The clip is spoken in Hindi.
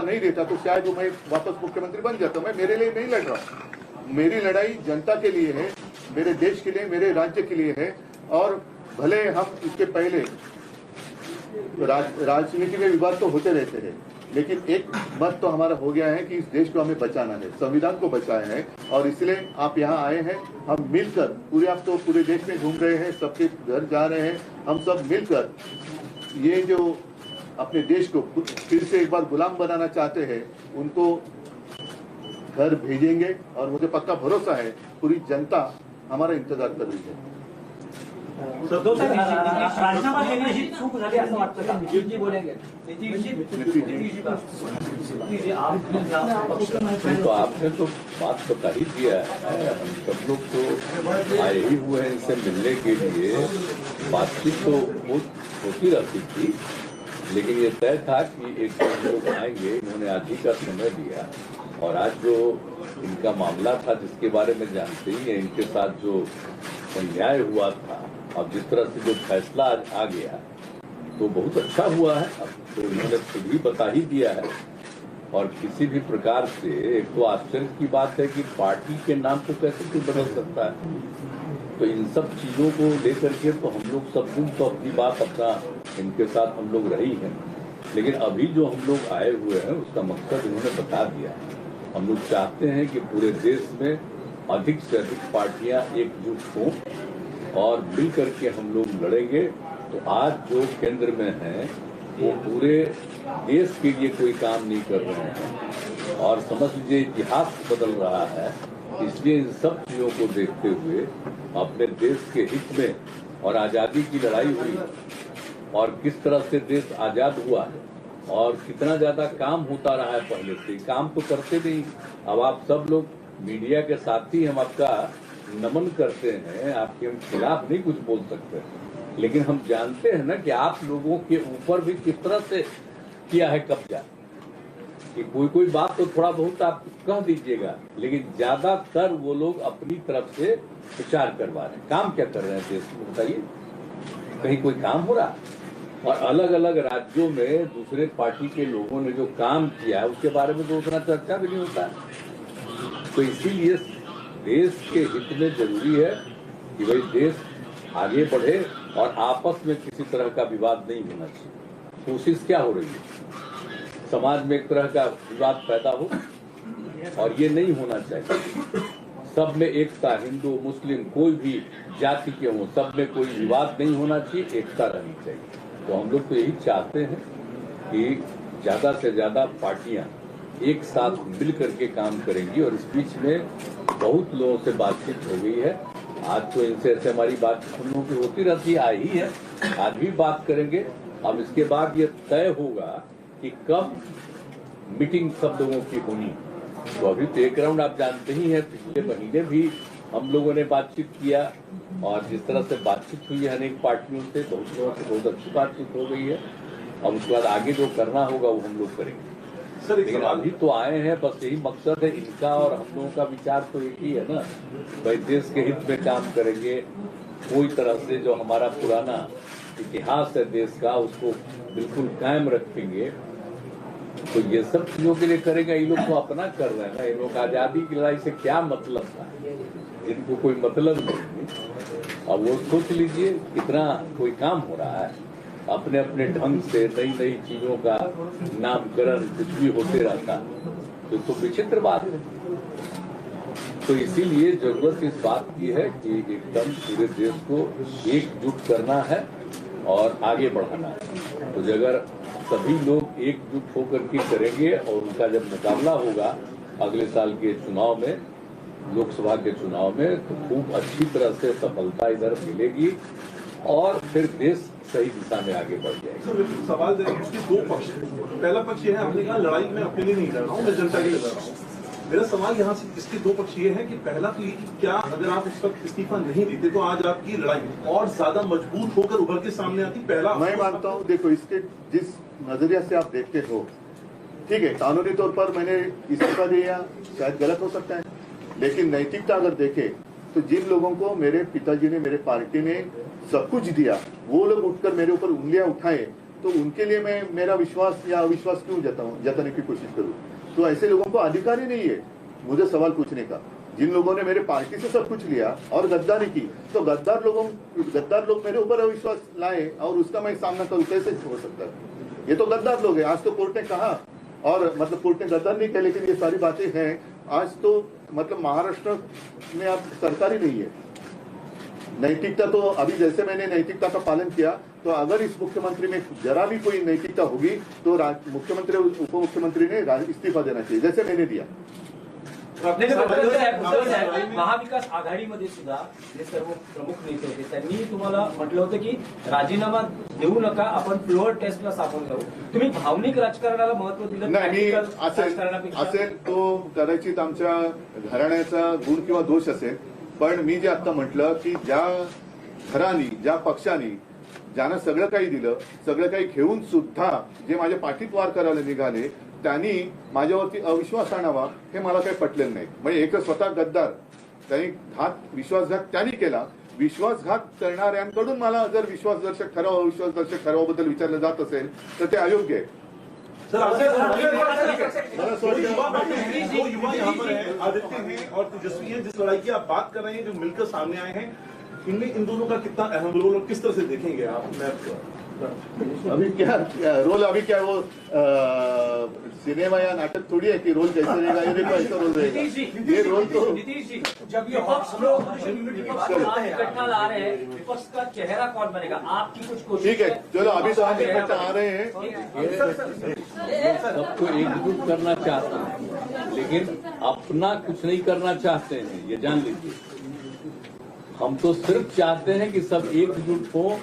नहीं देता तो शायद वो मैं वापस मुख्यमंत्री बन जाता। मैं मेरे लिए नहीं लड़ रहा हूँ, मेरी लड़ाई जनता के लिए है, मेरे देश के लिए, मेरे राज्य के लिए है। और भले हम इसके पहले राजनीति में विवाद तो होते रहते हैं, लेकिन एक मत तो हमारा हो गया है कि इस देश को हमें बचाना है, संविधान को बचाया है। और इसलिए आप यहाँ आए हैं, हम मिलकर पूरे, आप तो पूरे देश में घूम रहे हैं, सबके घर जा रहे हैं, हम सब मिलकर ये जो अपने देश को फिर से एक बार गुलाम बनाना चाहते हैं उनको घर भेजेंगे। और मुझे पक्का भरोसा है पूरी जनता हमारा इंतजार कर रही है। राजीनामा देण्याची चूक झाली असं वाटतं का? जी बोलेंगे तो आपने तो बात बता ही दिया है। हम सब लोग तो आए ही हुए हैं इनसे मिलने के लिए। बातचीत तो होती रहती थी, लेकिन ये तय था कि एक लोग आएंगे। इन्होंने आज ही का समय दिया और आज जो इनका मामला था जिसके बारे में जानते ही हैं, इनके साथ जो अन्याय हुआ था, अब जिस तरह से जो फैसला आज आ गया तो बहुत अच्छा हुआ है। अब तो इन्होंने खुद ही बता ही दिया है। और किसी भी प्रकार से एक तो आश्चर्य की बात है कि पार्टी के नाम को कैसे कोई बदल सकता है। तो इन सब चीजों को लेकर के तो हम लोग सब दिन तो अपनी बात अपना इनके साथ हम लोग रही हैं, लेकिन अभी जो हम लोग आए हुए हैं उसका मकसद इन्होंने बता दिया है। हम लोग चाहते हैं कि पूरे देश में अधिक से अधिक पार्टियां एकजुट हों और मिल करके हम लोग लड़ेंगे। तो आज जो केंद्र में है वो पूरे देश के लिए कोई काम नहीं कर रहे हैं और समझ लीजिए इतिहास बदल रहा है। इसलिए इन सब चीजों को देखते हुए अपने देश के हित में और आजादी की लड़ाई हुई और किस तरह से देश आजाद हुआ है और कितना ज्यादा काम होता रहा है पहले से, काम तो करते नहीं। अब आप सब लोग मीडिया के साथी हम आपका नमन करते हैं, आपके हम खिलाफ नहीं कुछ बोल सकते, लेकिन हम जानते हैं ना कि आप लोगों के ऊपर भी किस तरह से किया है कब्जा। कि कोई बात तो थोड़ा बहुत आप कह दीजिएगा, लेकिन ज्यादातर वो लोग अपनी तरफ से प्रचार करवा रहे हैं। काम क्या कर रहे हैं देश में बताइए? कहीं कोई काम हो रहा? और अलग अलग राज्यों में दूसरे पार्टी के लोगों ने जो काम किया है उसके बारे में तो उतना चर्चा भी नहीं होता। तो इसीलिए देश के हित में जरूरी है कि भाई देश आगे बढ़े और आपस में किसी तरह का विवाद नहीं होना चाहिए। कोशिश क्या हो रही है? समाज में एक तरह का विवाद पैदा हो और ये नहीं होना चाहिए। सब में एकता, हिंदू मुस्लिम कोई भी जाति के हो, सब में कोई विवाद नहीं होना चाहिए, एकता रहनी चाहिए। तो हम लोग तो यही चाहते हैं कि ज्यादा से ज्यादा पार्टियां एक साथ मिल करके काम करेंगी। और इस बीच में बहुत लोगों से बातचीत हो गई है। आज तो इनसे ऐसे हमारी बात हम लोगों की होती रहती आई है, आज भी बात करेंगे। अब इसके बाद ये तय होगा कि कब मीटिंग सब लोगों की होनी। तो अभी तो एक राउंड आप जानते ही हैं, पिछले महीने भी हम लोगों ने बातचीत किया और जिस तरह से बातचीत हुई है अनेक पार्टियों से, बहुत लोगों से बहुत अच्छी बातचीत हो गई है। अब उसके बाद आगे जो करना होगा वो हम लोग करेंगे। लेकिन अभी तो आए हैं, बस यही मकसद है इनका और हम लोगों का विचार तो एक ही है ना, भाई देश के हित में काम करेंगे। कोई तरह से जो हमारा पुराना इतिहास है देश का उसको बिल्कुल कायम रखेंगे। तो ये सब चीजों के लिए करेगा। ये लोग तो अपना कर रहे हैं ना, ये लोग आजादी की लड़ाई से क्या मतलब था, इनको कोई मतलब नहीं। अब वो सोच लीजिए कितना कोई काम हो रहा है, अपने अपने ढंग से नई नई चीजों का नामकरण कुछ भी होते रहता, तो विचित्र बात है। तो इसीलिए जरूरत इस बात की है कि एकदम पूरे देश को एकजुट करना है और आगे बढ़ाना है। तो अगर सभी लोग एकजुट होकर के करेंगे और उनका जब मुकाबला होगा अगले साल के चुनाव में, लोकसभा के चुनाव में, तो खूब अच्छी तरह से सफलता इधर मिलेगी और फिर देश सही दिशा में आगे बढ़ जाएगा। सवाल इसके दो पक्ष हैं। पहला पक्ष ये है, आपने कहा लड़ाई में अपने लिए नहीं लड़ रहा हूँ, मैं जनता के लिए लड़ रहा हूँ। मेरा सवाल यहाँ से इसके दो पक्ष ये है कि पहला तो ये कि क्या अगर आप उस वक्त इस्तीफा नहीं देते तो आज आपकी लड़ाई और ज्यादा मजबूत होकर उभर के सामने आती? पहला मैं मानता हूँ, देखो इसके जिस नजरिया से आप देखते हो, ठीक है, कानूनी तौर पर मैंने इस्तीफा दिया, शायद गलत हो सकता है, लेकिन नैतिकता अगर देखे तो जिन लोगों को मेरे पिताजी ने, मेरे पार्टी ने सब कुछ दिया, वो लोग उठकर मेरे ऊपर उंगलियां उठाए, तो उनके लिए मैं मेरा विश्वास या अविश्वास क्यों जताने की कोशिश करूं? तो ऐसे लोगों को अधिकार ही नहीं है मुझे सवाल पूछने का। जिन लोगों ने मेरे पार्टी से सब कुछ लिया और गद्दारी की, तो गद्दार लोग मेरे ऊपर अविश्वास लाए और उसका मैं सामना करूं, कैसे हो सकता है? ये तो गद्दार लोग हैं। आज तो कोर्ट ने कहा, और मतलब कोर्ट ने गद्दार नहीं कहा, लेकिन ये सारी बातें हैं। आज तो मतलब महाराष्ट्र में अब सरकार ही नहीं है। नैतिकता तो अभी जैसे मैंने नैतिकता का पालन किया, तो अगर इस मुख्यमंत्री में जरा भी कोई नैतिकता होगी तो मुख्यमंत्री उप मुख्यमंत्री ने इस्तीफा देना चाहिए, जैसे मैंने दिया। महाविकास आघाडीमध्ये सुद्धा जे सर्व प्रमुख नेते होते त्यांनी तुम्हाला म्हटलं होतं की राजीनामा देऊ नका, आपण फ्लोअर टेस्टला सामोरं जाऊ. तुम्ही भावनिक राजकारणाला महत्व दिलं नाही, मी राजकारणापेक्षा असेल तो कदाचित आमच्या घराण्याचा गुण किंवा दोष असेल, पण मी जे आता म्हटलं की ज्या घराणी ज्या पक्षांनी ज्यानं सगळं काही दिलं, सगळं काही घेऊन सुद्धा जे माझ्या पाठीत वार करायला निघाले त्यांनी माझ्यावरती अविश्वास आणावा हे मला काही पटलेलं नाही. म्हणजे एक स्वतः गद्दार, त्यांनी विश्वासघात त्यांनी केला. विश्वासघात करणाऱ्यांकडून मला जर विश्वासदर्शक ठराव अविश्वासदर्शक ठरावाबद्दल विचारलं जात असेल तर ते अयोग्य आहे. दो युवा यहाँ पर हैं, आदित्य हैं और तेजस्वी हैं. जिस लड़ाई की आप बात कर रहे हैं, जो मिलकर सामने आए हैं, इनमें इन दोनों का कितना अहम रोल और किस तरह से देखेंगे आप? अभी क्या रोल, अभी क्या वो सिनेमा या नाटक थोड़ी है कि रोल कैसे रहेगा, ये देखो ऐसा रोल रहेगा. ये रोल तो नीतीश जी, जब ये विपक्ष लोग आज इकट्ठा ला रहे हैं, विपक्ष का चेहरा कौन बनेगा? आपकी कुछ कोशिश? ठीक है, चलो अभी तो हम इकट्ठा आ रहे हैं. सबको एकजुट करना चाहते हैं, लेकिन अपना कुछ नहीं करना चाहते हैं, ये जान लीजिए. हम तो सिर्फ चाहते हैं कि सब एकजुट हो